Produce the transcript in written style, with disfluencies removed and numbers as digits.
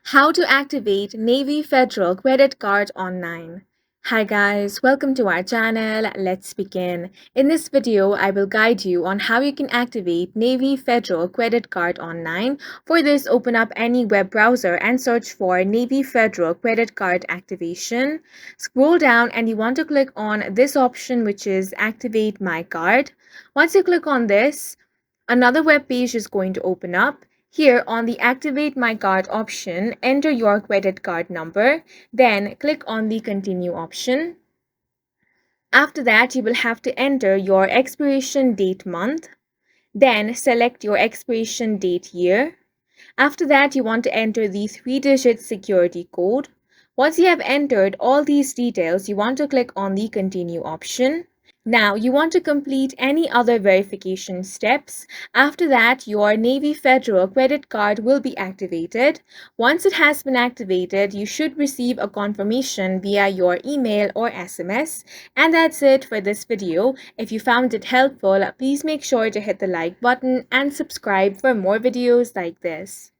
How to activate Navy Federal credit card online. Hi guys, welcome to our channel. Let's begin. In this video, I will guide you on how you can activate Navy Federal credit card online. For this, open up any web browser and search for Navy Federal credit card activation. Scroll down and you want to click on this option, which is activate my card. Once you click on this, another web page is going to open up. Here on the Activate My Card option, enter your credit card number, then click on the Continue option. After that, you will have to enter your expiration date month, then select your expiration date year. After that, you want to enter the 3-digit security code. Once you have entered all these details, you want to click on the Continue option. Now, you want to complete any other verification steps. After that, your Navy Federal credit card will be activated. Once it has been activated, you should receive a confirmation via your email or SMS. And that's it for this video. If you found it helpful, please make sure to hit the like button and subscribe for more videos like this.